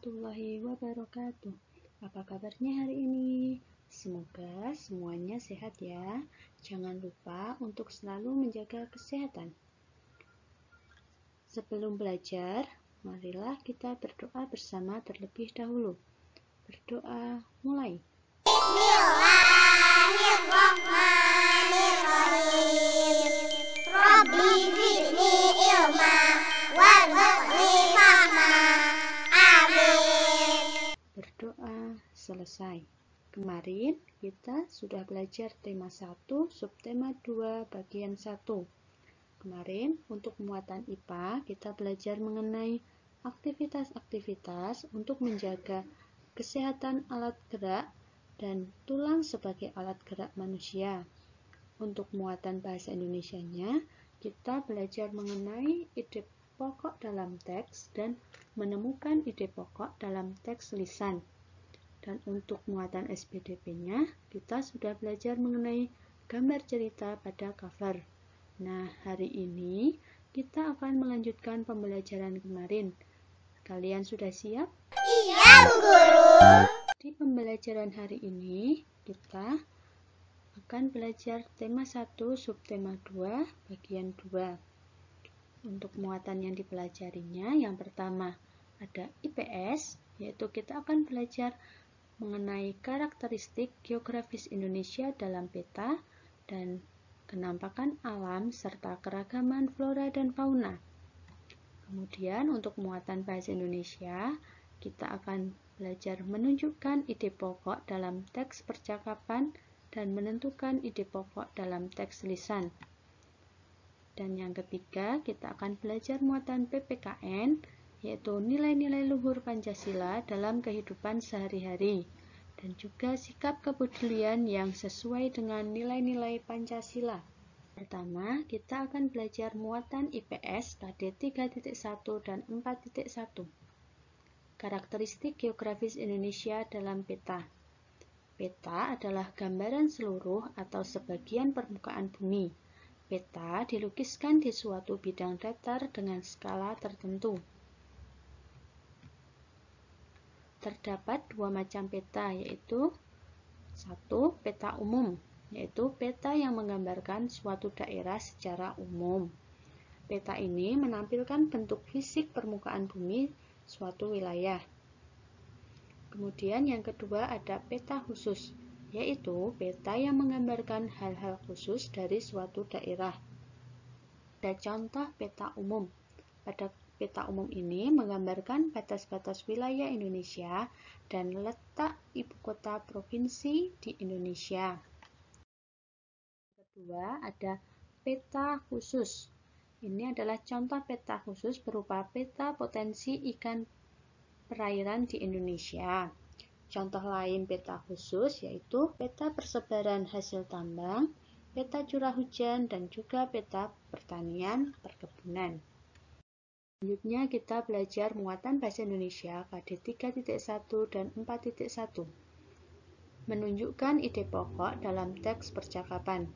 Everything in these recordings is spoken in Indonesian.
warahmatullahi wabarakatuh. Apa kabarnya hari ini? Semoga semuanya sehat ya. Jangan lupa untuk selalu menjaga kesehatan. Sebelum belajar, marilah kita berdoa bersama terlebih dahulu. Berdoa mulai. Bismillahirrahmanirrahim. Rabbi zidni ilma warzuqni fahma. Amin. Berdoa selesai. Kemarin kita sudah belajar tema 1, subtema 2, bagian 1. Kemarin untuk muatan IPA kita belajar mengenai aktivitas-aktivitas untuk menjaga kesehatan alat gerak dan tulang sebagai alat gerak manusia. Untuk muatan bahasa Indonesianya, kita belajar mengenai ide pokok dalam teks dan menemukan ide pokok dalam teks lisan. Dan untuk muatan SPDP-nya, kita sudah belajar mengenai gambar cerita pada cover. Nah, hari ini kita akan melanjutkan pembelajaran kemarin. Kalian sudah siap? Iya, Bu Guru. Di pembelajaran hari ini, kita akan belajar tema 1, subtema 2, bagian 2. Untuk muatan yang dipelajarinya, yang pertama ada IPS, yaitu kita akan belajar mengenai karakteristik geografis Indonesia dalam peta dan kenampakan alam serta keragaman flora dan fauna. Kemudian untuk muatan bahasa Indonesia, kita akan belajar menunjukkan ide pokok dalam teks percakapan dan menentukan ide pokok dalam teks lisan. Dan yang ketiga, kita akan belajar muatan PPKN, yaitu nilai-nilai luhur Pancasila dalam kehidupan sehari-hari, dan juga sikap kepedulian yang sesuai dengan nilai-nilai Pancasila. Pertama, kita akan belajar muatan IPS KD 3.1 dan 4.1. Karakteristik geografis Indonesia dalam peta. Peta adalah gambaran seluruh atau sebagian permukaan bumi. Peta dilukiskan di suatu bidang datar dengan skala tertentu. Terdapat dua macam peta, yaitu 1. Peta umum, yaitu peta yang menggambarkan suatu daerah secara umum. Peta ini menampilkan bentuk fisik permukaan bumi suatu wilayah. Kemudian yang kedua ada peta khusus, yaitu peta yang menggambarkan hal-hal khusus dari suatu daerah. Ada contoh peta umum. Pada peta umum ini menggambarkan batas-batas wilayah Indonesia dan letak ibu kota provinsi di Indonesia. Kedua, ada peta khusus. Ini adalah contoh peta khusus berupa peta potensi ikan perairan di Indonesia. Contoh lain peta khusus yaitu peta persebaran hasil tambang, peta curah hujan, dan juga peta pertanian perkebunan. Selanjutnya kita belajar muatan bahasa Indonesia KD 3.1 dan 4.1. Menunjukkan ide pokok dalam teks percakapan.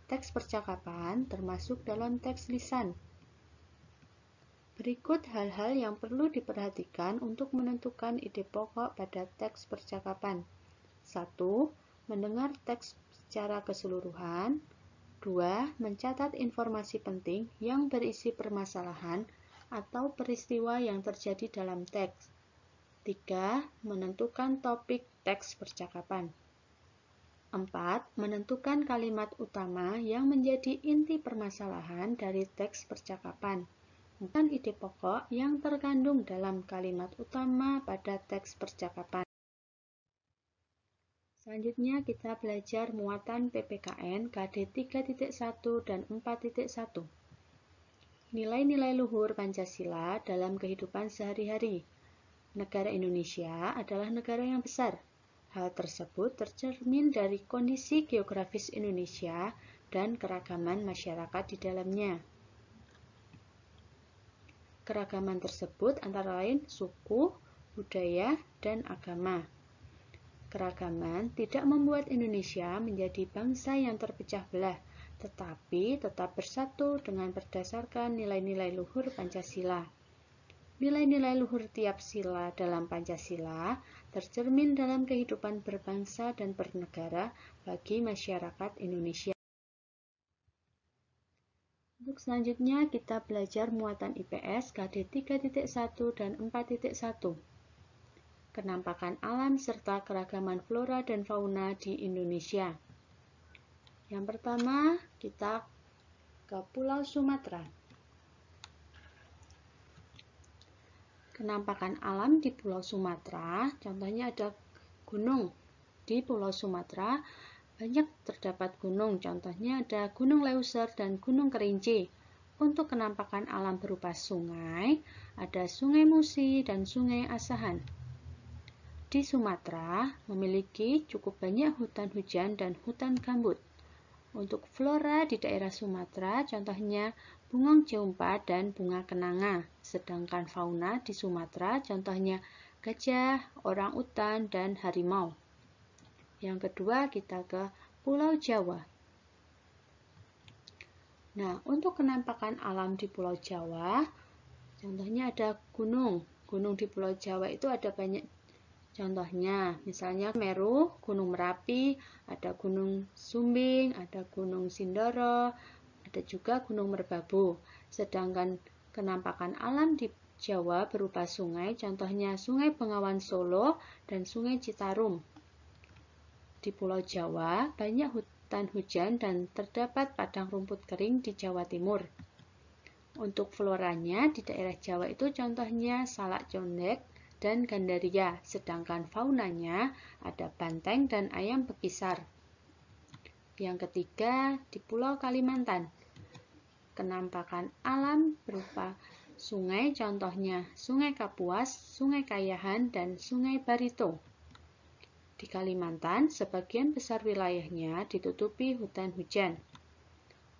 Teks percakapan termasuk dalam teks lisan. Berikut hal-hal yang perlu diperhatikan untuk menentukan ide pokok pada teks percakapan. 1. Mendengar teks secara keseluruhan. 2. Mencatat informasi penting yang berisi permasalahan atau peristiwa yang terjadi dalam teks. 3. Menentukan topik teks percakapan. 4. Menentukan kalimat utama yang menjadi inti permasalahan dari teks percakapan. Bukan ide pokok yang terkandung dalam kalimat utama pada teks percakapan. Selanjutnya kita belajar muatan PPKN KD 3.1 dan 4.1. Nilai-nilai luhur Pancasila dalam kehidupan sehari-hari. Negara Indonesia adalah negara yang besar. Hal tersebut tercermin dari kondisi geografis Indonesia dan keragaman masyarakat di dalamnya. Keragaman tersebut antara lain suku, budaya, dan agama. Keragaman tidak membuat Indonesia menjadi bangsa yang terpecah belah, tetapi tetap bersatu dengan berdasarkan nilai-nilai luhur Pancasila. Nilai-nilai luhur tiap sila dalam Pancasila tercermin dalam kehidupan berbangsa dan bernegara bagi masyarakat Indonesia. Untuk selanjutnya kita belajar muatan IPS KD 3.1 dan 4.1. Kenampakan alam serta keragaman flora dan fauna di Indonesia. Yang pertama, kita ke Pulau Sumatera. Kenampakan alam di Pulau Sumatera, contohnya ada gunung. Di Pulau Sumatera banyak terdapat gunung, contohnya ada Gunung Leuser dan Gunung Kerinci. Untuk kenampakan alam berupa sungai, ada Sungai Musi dan Sungai Asahan. Di Sumatera memiliki cukup banyak hutan hujan dan hutan gambut. Untuk flora di daerah Sumatera, contohnya bungong jeumpa dan bunga kenanga. Sedangkan fauna di Sumatera, contohnya gajah, orang-utan, dan harimau. Yang kedua, kita ke Pulau Jawa. Nah, untuk kenampakan alam di Pulau Jawa, contohnya ada gunung. Gunung di Pulau Jawa itu ada banyak contohnya, misalnya Meru, Gunung Merapi, ada Gunung Sumbing, ada Gunung Sindoro, ada juga Gunung Merbabu. Sedangkan kenampakan alam di Jawa berupa sungai, contohnya Sungai Bengawan Solo dan Sungai Citarum. Di Pulau Jawa banyak hutan hujan dan terdapat padang rumput kering di Jawa Timur. Untuk floranya di daerah Jawa itu contohnya salak condet dan gandaria, sedangkan faunanya ada banteng dan ayam bekisar. Yang ketiga, di Pulau Kalimantan. Kenampakan alam berupa sungai, contohnya Sungai Kapuas, Sungai Kayahan, dan Sungai Barito. Di Kalimantan, sebagian besar wilayahnya ditutupi hutan hujan.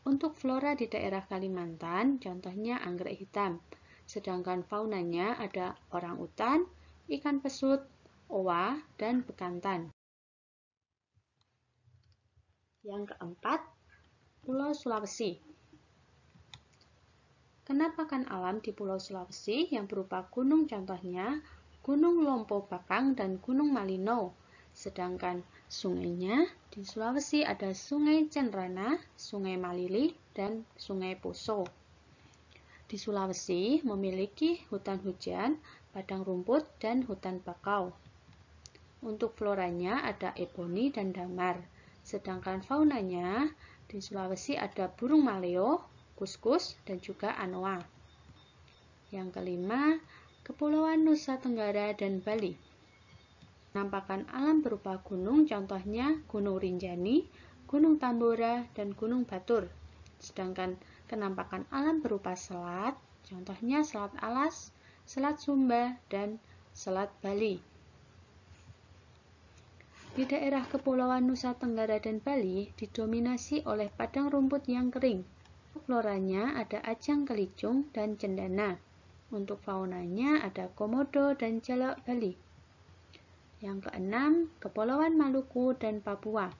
Untuk flora di daerah Kalimantan, contohnya anggrek hitam. Sedangkan faunanya ada orang-utan, ikan pesut, owa, dan bekantan. Yang keempat, Pulau Sulawesi. Kenampakan alam di Pulau Sulawesi yang berupa gunung, contohnya Gunung Lompo Bakang dan Gunung Malino. Sedangkan sungainya di Sulawesi ada Sungai Cenrana, Sungai Malili, dan Sungai Poso. Di Sulawesi memiliki hutan hujan, padang rumput, dan hutan bakau. Untuk floranya ada eboni dan damar. Sedangkan faunanya di Sulawesi ada burung maleo, kuskus, dan juga anoa. Yang kelima, Kepulauan Nusa Tenggara dan Bali. Kenampakan alam berupa gunung, contohnya Gunung Rinjani, Gunung Tambora, dan Gunung Batur. Sedangkan kenampakan alam berupa selat, contohnya Selat Alas, Selat Sumba, dan Selat Bali. Di daerah Kepulauan Nusa Tenggara dan Bali didominasi oleh padang rumput yang kering. Floranya ada ajang kelicung dan cendana. Untuk faunanya ada komodo dan jalak Bali. Yang keenam, Kepulauan Maluku dan Papua.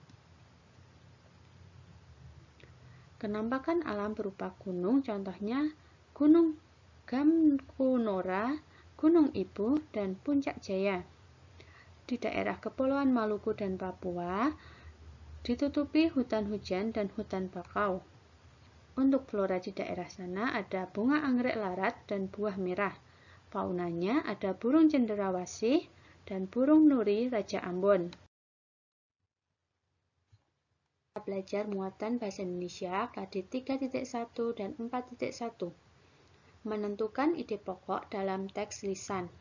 Kenampakan alam berupa gunung, contohnya Gunung Gamkunora, Gunung Ibu, dan Puncak Jaya. Di daerah Kepulauan Maluku dan Papua ditutupi hutan hujan dan hutan bakau. Untuk flora di daerah sana ada bunga anggrek larat dan buah merah. Faunanya ada burung cendrawasih dan burung nuri Raja Ambon. Kita belajar muatan bahasa Indonesia KD 3.1 dan 4.1. Menentukan ide pokok dalam teks lisan.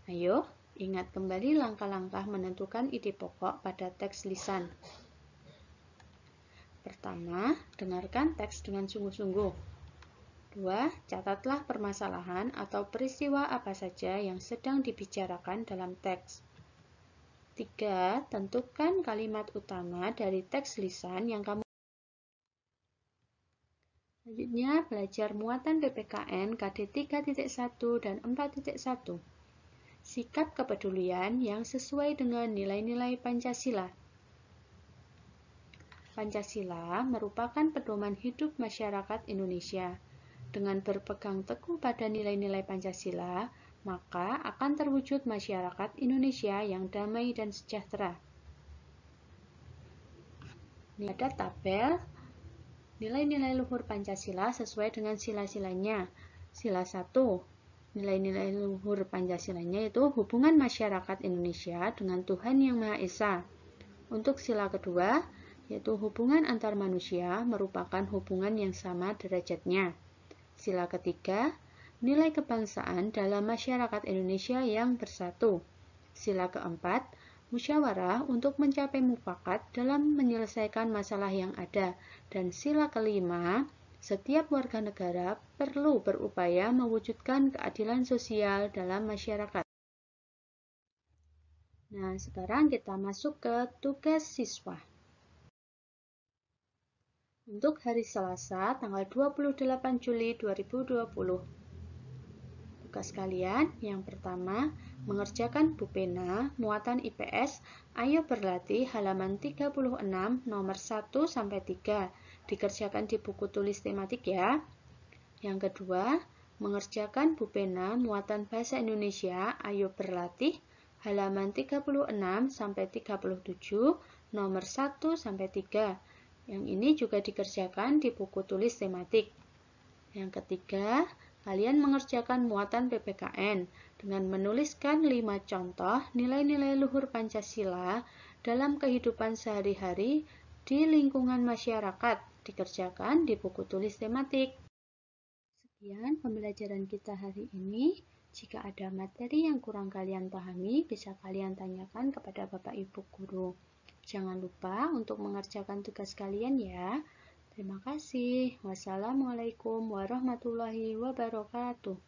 Ayo, ingat kembali langkah-langkah menentukan ide pokok pada teks lisan. Pertama, dengarkan teks dengan sungguh-sungguh. 2. Catatlah permasalahan atau peristiwa apa saja yang sedang dibicarakan dalam teks. 3. Tentukan kalimat utama dari teks lisan yang kamu. Selanjutnya, belajar muatan PPKN KD 3.1 dan 4.1. Sikap kepedulian yang sesuai dengan nilai-nilai Pancasila. Pancasila merupakan pedoman hidup masyarakat Indonesia. Dengan berpegang teguh pada nilai-nilai Pancasila, maka akan terwujud masyarakat Indonesia yang damai dan sejahtera. Ini ada tabel nilai-nilai luhur Pancasila sesuai dengan sila-silanya. Sila 1, nilai-nilai luhur Pancasilanya yaitu hubungan masyarakat Indonesia dengan Tuhan Yang Maha Esa. Untuk sila kedua, yaitu hubungan antar manusia merupakan hubungan yang sama derajatnya. Sila ketiga, nilai kebangsaan dalam masyarakat Indonesia yang bersatu. Sila keempat, musyawarah untuk mencapai mufakat dalam menyelesaikan masalah yang ada. Dan sila kelima, setiap warga negara perlu berupaya mewujudkan keadilan sosial dalam masyarakat. Nah, sekarang kita masuk ke tugas siswa. Untuk hari Selasa, tanggal 28 Juli 2020. Tugas kalian yang pertama, mengerjakan Bu Pena, muatan IPS, ayo berlatih halaman 36 nomor 1-3. Dikerjakan di buku tulis tematik ya. Yang kedua, mengerjakan Bu Pena, muatan bahasa Indonesia, ayo berlatih halaman 36-37 nomor 1-3. Yang ini juga dikerjakan di buku tulis tematik. Yang ketiga, kalian mengerjakan muatan PPKN dengan menuliskan 5 contoh nilai-nilai luhur Pancasila dalam kehidupan sehari-hari di lingkungan masyarakat, dikerjakan di buku tulis tematik. Sekian pembelajaran kita hari ini. Jika ada materi yang kurang kalian pahami, bisa kalian tanyakan kepada Bapak Ibu Guru. Jangan lupa untuk mengerjakan tugas kalian ya. Terima kasih. Wassalamualaikum warahmatullahi wabarakatuh.